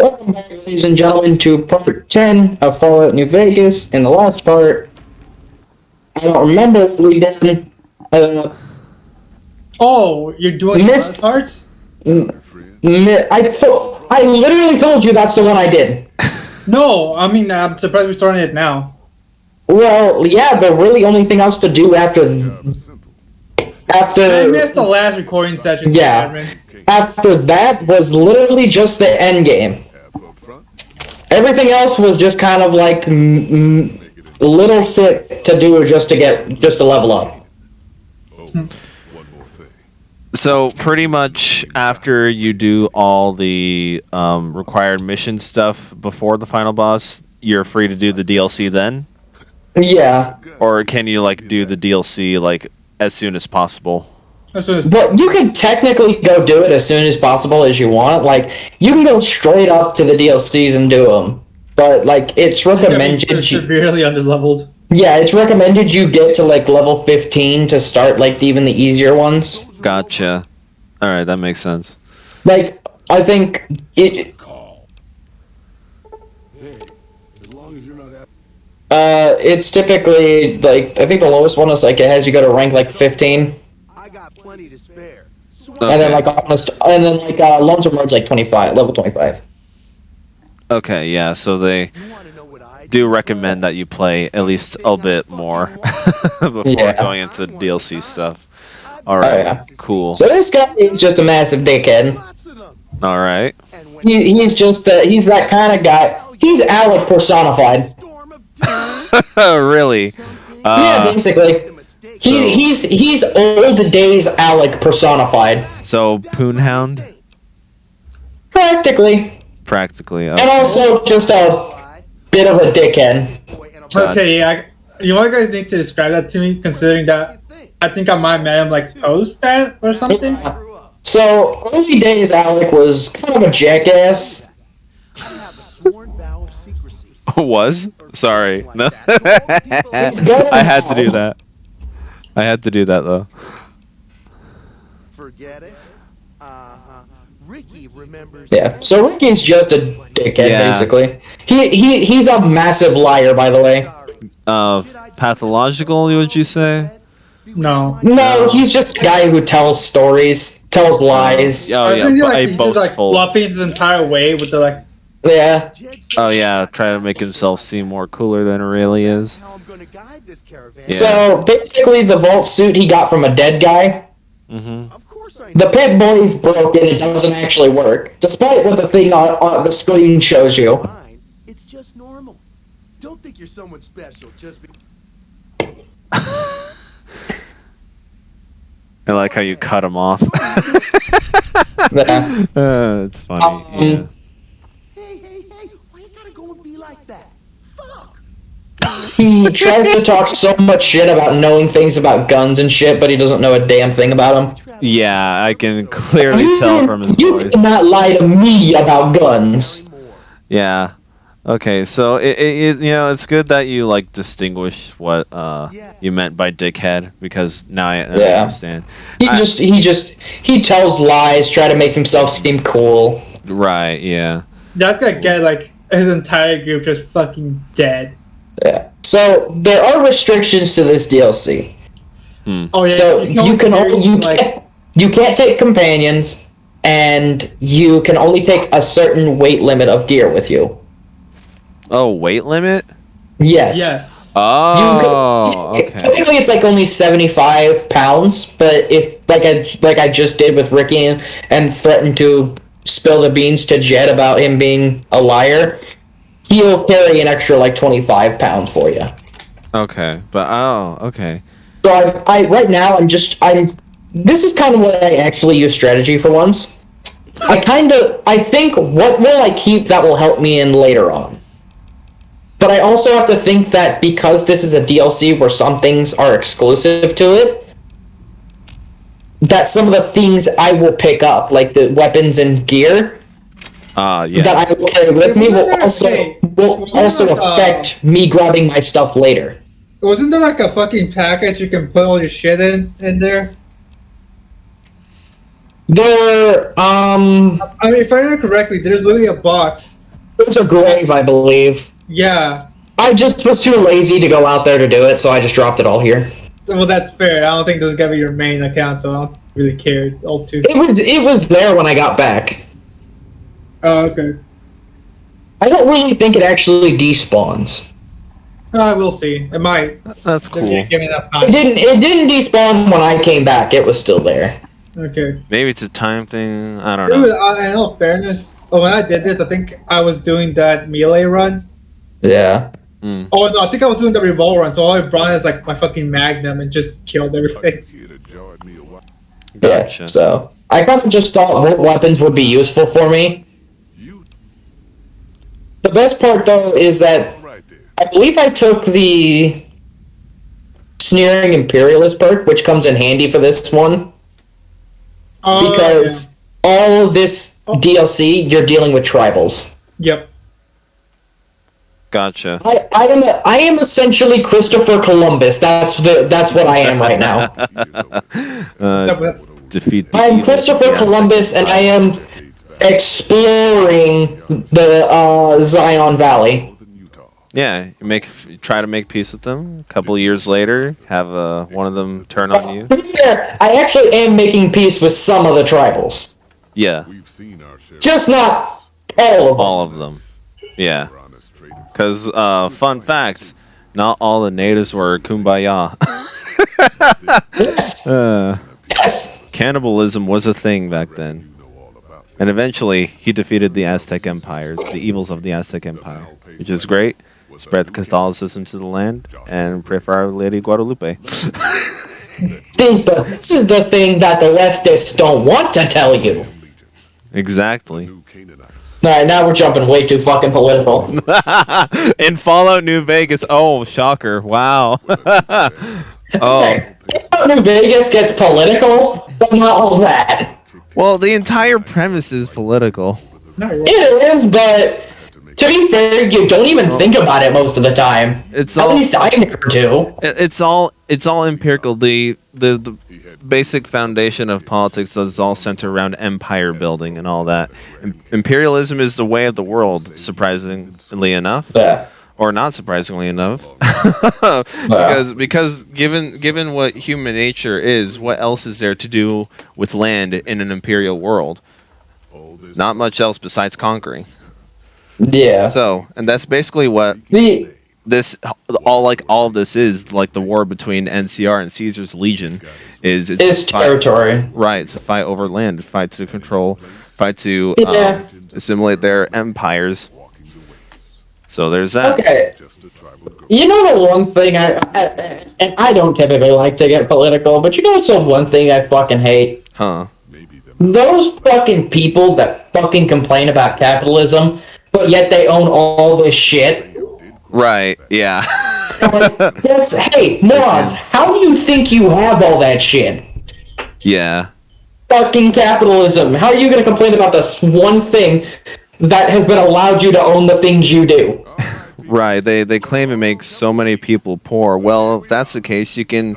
Welcome back, ladies and gentlemen, to part 10 of Fallout New Vegas. In the last part, I don't remember if we did. Oh, you're doing Missed. the parts? I literally told you that's the one I did. No, I mean, I'm surprised we're starting it now. Well, yeah, the really only thing else to do after. I missed the last recording session. Yeah. After that was literally just the end game. Everything else was just kind of like little shit to do just to level up. So pretty much after you do all the required mission stuff before the final boss, you're free to do the DLC then? Yeah. Or can you like do the DLC like as soon as possible? But you can technically go do it as soon as possible as you want. Like, you can go straight up to the DLCs and do them. But, like, it's recommended... You're severely underleveled. Yeah, it's recommended you get to, like, level 15 to start, like, even the easier ones. Gotcha. Alright, that makes sense. Like, I think it... it's typically, like, I think the lowest one is, like, it has you go to rank, like, 15. To spare. Okay. And then like Lonesome Road's like 25, level 25. Okay, yeah, so they do recommend that you play at least a bit more before going into DLC stuff. Alright, cool. So this guy is just a massive dickhead. Alright. He's that kind of guy. He's Alec personified. Really? Yeah, basically. He's old days Alec personified. So Poonhound? Practically. Okay. And also just a bit of a dickhead. Okay, yeah. You guys need to describe that to me, considering that I think I might have met him like post that or something. So early days Alec was kind of a jackass. Was? Sorry. No. I had to do that. Though. Forget it. Ricky remembers. Yeah. So Ricky's just a dickhead, basically. He's a massive liar, by the way. Pathological, would you say? No, he's just a guy who tells stories, tells lies. Oh yeah, he's boastful. just, like, bluffing his entire way with the like. Yeah. Oh yeah, try to make himself seem more cooler than it really is. Yeah. So basically, the vault suit he got from a dead guy. The Pit Boy's broken; it doesn't actually work, despite what the thing on the screen shows you. It's just normal. Don't think you're someone special. Just be. I like how you cut him off. It's funny. Yeah. He tries to talk so much shit about knowing things about guns and shit, but he doesn't know a damn thing about them. Yeah, I can clearly tell from his you voice. You cannot lie to me about guns. Yeah. Okay, so it's good that you like distinguish what you meant by dickhead, because now I understand. He tells lies, try to make himself seem cool. Right. Yeah. That's gonna get like his entire group just fucking dead. Yeah. So there are restrictions to this DLC. Oh yeah. So you can't take companions, and you can only take a certain weight limit of gear with you. Oh, weight limit? Yes. Yes. Oh. Okay. Technically, it's like only 75 pounds, but if like I just did with Ricky and threatened to spill the beans to Jed about him being a liar, he'll carry an extra like 25 pounds for you. Okay, but okay. So I right now this is kind of what I actually use strategy for once. I think what will I keep that will help me in later on. But I also have to think that because this is a DLC where some things are exclusive to it, that some of the things I will pick up, like the weapons and gear, that I will carry with me will also affect me grabbing my stuff later. Wasn't there like a fucking package you can put all your shit in there? There, I mean, if I remember correctly, there's literally a box. there's a grave, I believe. Yeah. I just was too lazy to go out there to do it, so I just dropped it all here. Well, that's fair. I don't think this is gonna be your main account, so I don't really care. All too. It was there when I got back. Oh, okay. I don't really think it actually despawns. We'll see. It might. That's cool. Give me enough time. It didn't despawn when I came back. It was still there. Okay. Maybe it's a time thing. I don't Dude, know. in all fairness, when I did this, I think I was doing that melee run. Yeah. Oh no, I think I was doing the revolver run, so all I brought is like my fucking magnum and just killed everything. Gotcha. Yeah. So I kind of just thought what weapons would be useful for me. The best part though is that I believe I took the Sneering Imperialist perk, which comes in handy for this one. Oh, Because all of this DLC, you're dealing with tribals. Yep. Gotcha. I am essentially Christopher Columbus. That's what I am right now. Defeat the I'm evil Christopher of the Columbus, and I am exploring the Zion Valley. Yeah, try to make peace with them. A couple years later, have one of them turn on you. To be fair, I actually am making peace with some of the tribals. Yeah, Just not all of them. all of them. Yeah, because fun facts, not all the natives were kumbaya. Yes. Yes. Cannibalism was a thing back then, and eventually he defeated the Aztec empires, the evils of the Aztec Empire, which is great. Spread Catholicism to the land, and pray for Our Lady Guadalupe. See, but this is the thing that the leftists don't want to tell you. Exactly. Alright, now we're jumping way too fucking political. In Fallout New Vegas, oh shocker! Wow. Oh, New Vegas gets political, but not all that. well, the entire premise is political. It is, but to be fair, you don't even think about it most of the time. It's At all least I never do. it's all empirical. The basic foundation of politics is all centered around empire building and all that. Imperialism is the way of the world, surprisingly enough. Yeah. Or not surprisingly enough, because given what human nature is, what else is there to do with land in an imperial world? Not much else besides conquering. Yeah. So, and that's basically what all of this is, like the war between NCR and Caesar's Legion is. It's territory. Right, it's a fight over land, a fight to control, fight to Yeah. assimilate their empires. So there's that. Okay. You know the one thing and I don't typically like to get political, but you know what's the one thing I fucking hate? Huh. Those fucking people that fucking complain about capitalism, but yet they own all this shit. Right, yeah. Yes, hey, morons, how do you think you have all that shit? Yeah. Fucking capitalism. How are you gonna complain about this one thing that has been allowed you to own the things you do? Right, they claim it makes so many people poor. Well, if that's the case, you can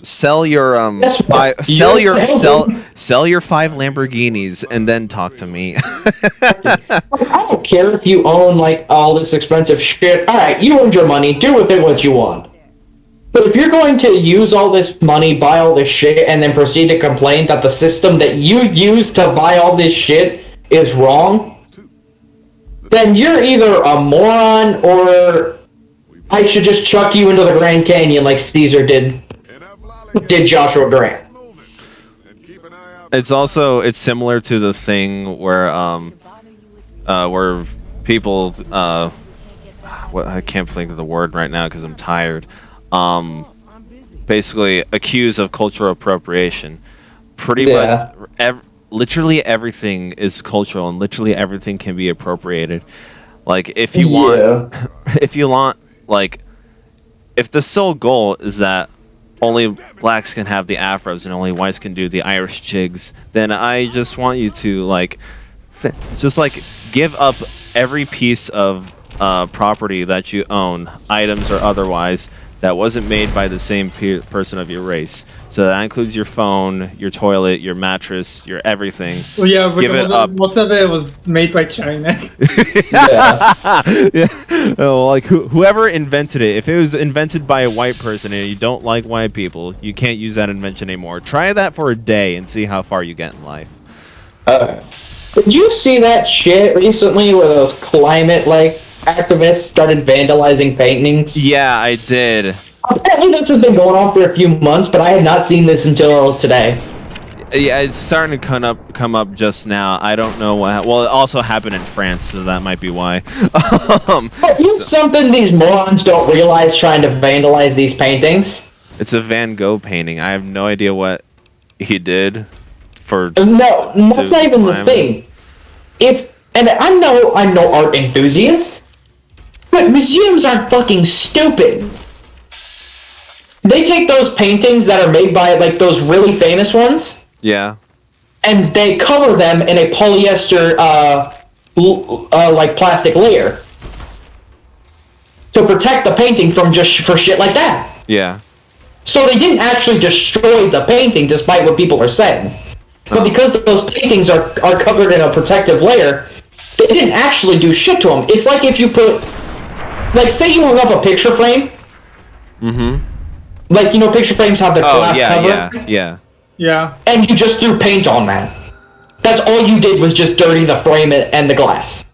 sell your sell your 5 Lamborghinis and then talk to me. I don't care if you own like all this expensive shit. Alright, you earned your money, do with it what you want. But if you're going to use all this money, buy all this shit, and then proceed to complain that the system that you use to buy all this shit is wrong, then you're either a moron or I should just chuck you into the Grand Canyon like Caesar did Joshua Grant. It's similar to the thing where people I can't think of the word right now because I'm tired. Basically accused of cultural appropriation. Pretty much literally everything is cultural and literally everything can be appropriated. Like if you want like if the sole goal is that only blacks can have the afros and only whites can do the Irish jigs, then I just want you to just give up every piece of property that you own, items or otherwise, that wasn't made by the same person of your race. So that includes your phone, your toilet, your mattress, your everything. Well, yeah, Give it up. most of it was made by China. Yeah. Oh, like whoever invented it, if it was invented by a white person and you don't like white people, you can't use that invention anymore. Try that for a day and see how far you get in life. Did you see that shit recently where those climate activists started vandalizing paintings? Yeah, I did. Apparently this has been going on for a few months, but I had not seen this until today. Yeah, it's starting to come up just now. I don't know what. Well, it also happened in France, so that might be why. But something these morons don't realize trying to vandalize these paintings? It's a Van Gogh painting. I have no idea what he did for. No, that's not even the thing. I'm no art enthusiast, but museums aren't fucking stupid. They take those paintings that are made by those really famous ones. Yeah. And they cover them in a polyester plastic layer to protect the painting for shit like that. Yeah. So they didn't actually destroy the painting, despite what people are saying. But because those paintings are covered in a protective layer, they didn't actually do shit to them. It's like if you put, say you hung up a picture frame. Mm-hmm. Picture frames have the glass cover. Yeah. And you just threw paint on that. That's all you did was just dirty the frame and the glass.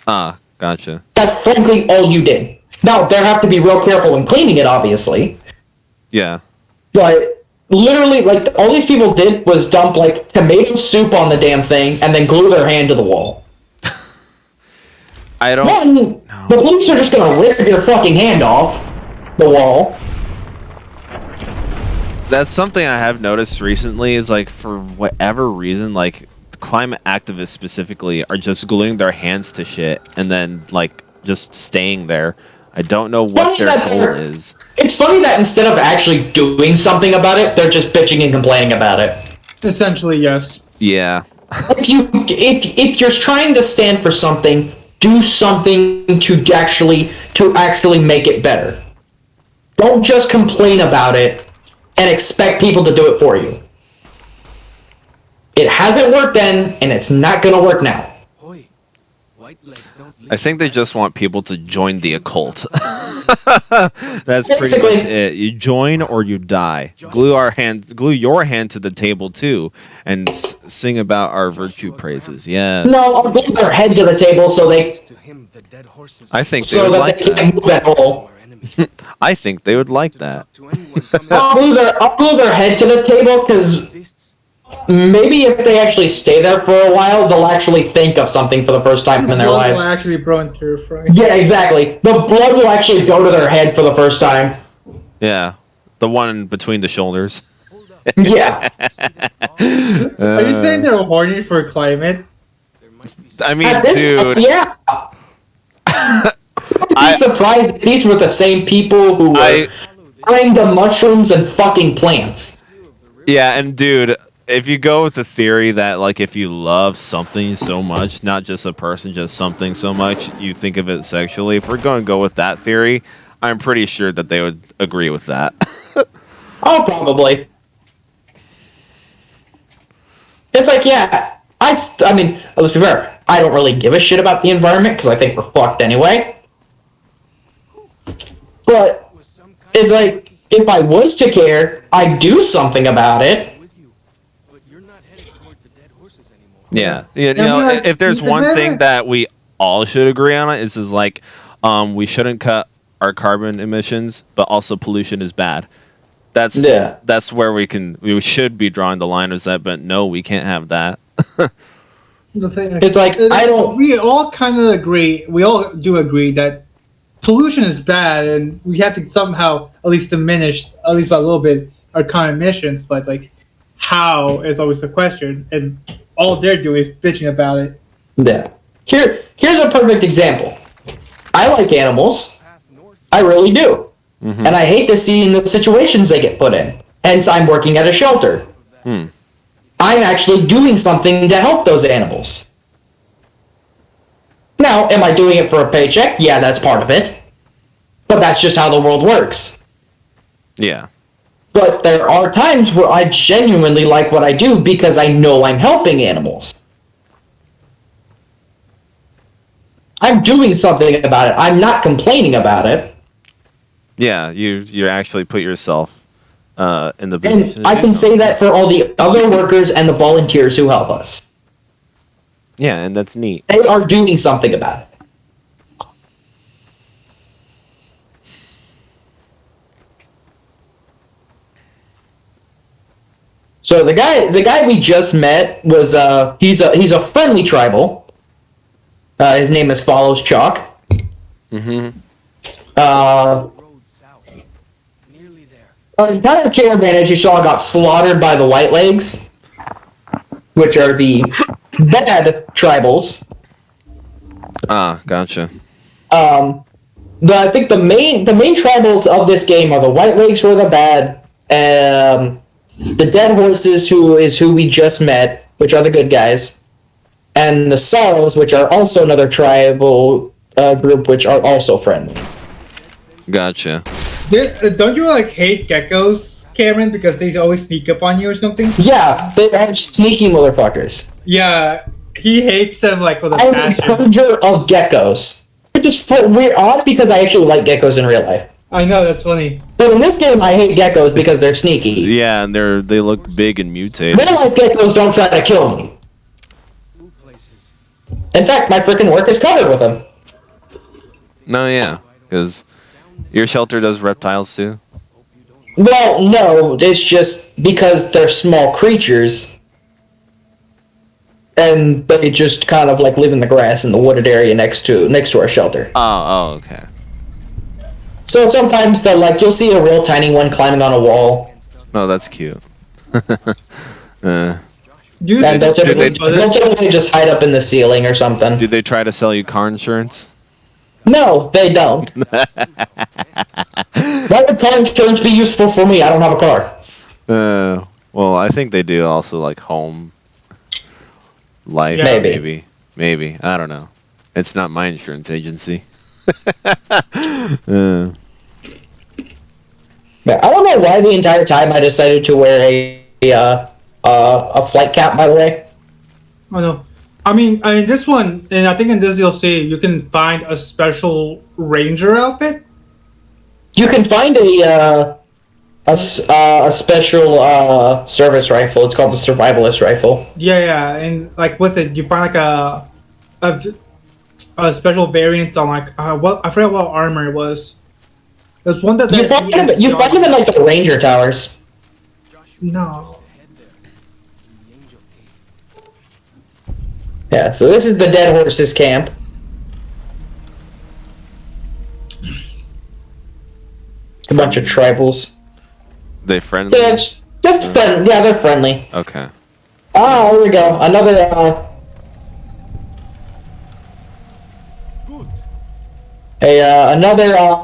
Gotcha. That's frankly all you did. Now, they have to be real careful when cleaning it, obviously. Yeah. But literally, all these people did was dump, tomato soup on the damn thing and then glue their hand to the wall. I don't... One, the police are just gonna rip your fucking hand off the wall. That's something I have noticed recently is, for whatever reason, climate activists specifically are just gluing their hands to shit and then, just staying there. I don't know what their goal is. It's funny that instead of actually doing something about it, they're just bitching and complaining about it. Essentially, yes. Yeah. if you're trying to stand for something, do something to actually make it better. Don't just complain about it and expect people to do it for you. It hasn't worked then, and it's not gonna work now. I think they just want people to join the occult. That's pretty much it. You join or you die. Glue your hand to the table too, and sing about our virtue praises. Yes. No, I'll glue their head to the table so they. I think they would like that. Can't move at all. I think they would like that. I'll glue their head to the table because maybe if they actually stay there for a while, they'll actually think of something for the first time in their lives. Will actually burn through. Yeah, exactly. The blood will actually go to their head for the first time. Yeah, the one between the shoulders. Yeah. Are you saying they're horny for climate? I mean, dude. Yeah. I'd be surprised if these were the same people who were buying the mushrooms and fucking plants. Yeah, and dude, if you go with the theory that, if you love something so much, not just a person, just something so much, you think of it sexually. If we're going to go with that theory, I'm pretty sure that they would agree with that. Oh, probably. It's I mean, let's be fair, I don't really give a shit about the environment because I think we're fucked anyway. But it's if I was to care, I'd do something about it. Yeah. If there's one thing that we all should agree on, it's we shouldn't cut our carbon emissions, but also pollution is bad. That's where we should be drawing the line is that, but no, we can't have that. The thing, it's we all kind of agree. We all do agree that pollution is bad, and we have to somehow at least diminish, at least by a little bit, our carbon emissions. But how is always the question, and all they're doing is bitching about it. Yeah. Here's a perfect example. I like animals. I really do. Mm-hmm. And I hate to see the situations they get put in. Hence, I'm working at a shelter. I'm actually doing something to help those animals. Now, am I doing it for a paycheck? Yeah, that's part of it. But that's just how the world works. Yeah. But there are times where I genuinely like what I do because I know I'm helping animals. I'm doing something about it. I'm not complaining about it. Yeah, you actually put yourself in the position. And I can say that for all the other workers and the volunteers who help us. Yeah, and that's neat. They are doing something about it. So the guy we just met was he's a friendly tribal. His name is Follows Chalk. Mm-hmm. Road south. Nearly there. Our entire caravan, as you saw, got slaughtered by the White Legs, which are the bad tribals. Ah, gotcha. I think the main tribals of this game are the White Legs, who are the bad. The Dead Horses, who we just met, which are the good guys, and the Sorrows, which are also another tribal group, which are also friendly. Gotcha. Don't you like hate geckos, Cameron, because they always sneak up on you or something? Yeah, they are sneaky motherfuckers. Yeah, he hates them like with a I'm a passion. conjure of geckos. Which is weird, odd because I actually like geckos in real life. I know, that's funny. But in this game, I hate geckos because they're sneaky. Yeah, and they look big and mutated. Real life geckos don't try to kill me. In fact, my freaking work is covered with them. No, yeah, because your shelter does reptiles too. Well, no, it's just because they're small creatures. And they just kind of like live in the grass in the wooded area next to our shelter. Oh, okay. So sometimes you'll see a real tiny one climbing on a wall. Oh, that's cute. And they'll typically just hide up in the ceiling or something. Do they try to sell you car insurance? No, they don't. Why would car insurance be useful for me? I don't have a car. Well, I think they do also like home life. Yeah. Maybe. I don't know. It's not my insurance agency. Yeah, I don't know why the entire time I decided to wear a flight cap, by the way. Oh no. I mean, this one, and I think in this you'll see, you can find a special ranger outfit. You can find a special service rifle. It's called the survivalist rifle. Yeah, and like with it, you find like a special variant on like what I forgot what armor it was. There's one that You find them in like the ranger towers. No. Yeah, so this is the Dead Horses camp. A bunch of tribals. They friendly? Yeah, yeah, they're friendly. Okay. Ah, here we go. Another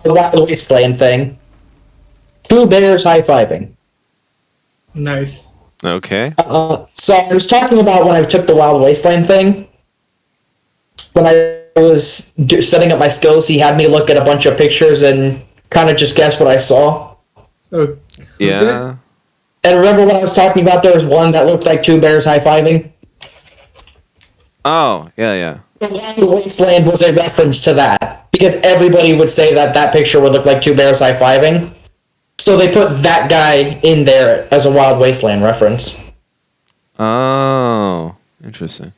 Wild Wasteland thing. Two bears high-fiving. Nice. Okay. So I was talking about when I took the Wild Wasteland thing. When I was setting up my skills, he had me look at a bunch of pictures and kind of just guess what I saw. Oh, Yeah. And remember when I was talking about there was one that looked like two bears high-fiving? Oh, yeah. The Wild Wasteland was a reference to that. Because everybody would say that picture would look like two bears high-fiving. So they put that guy in there as a Wild Wasteland reference. Oh, interesting.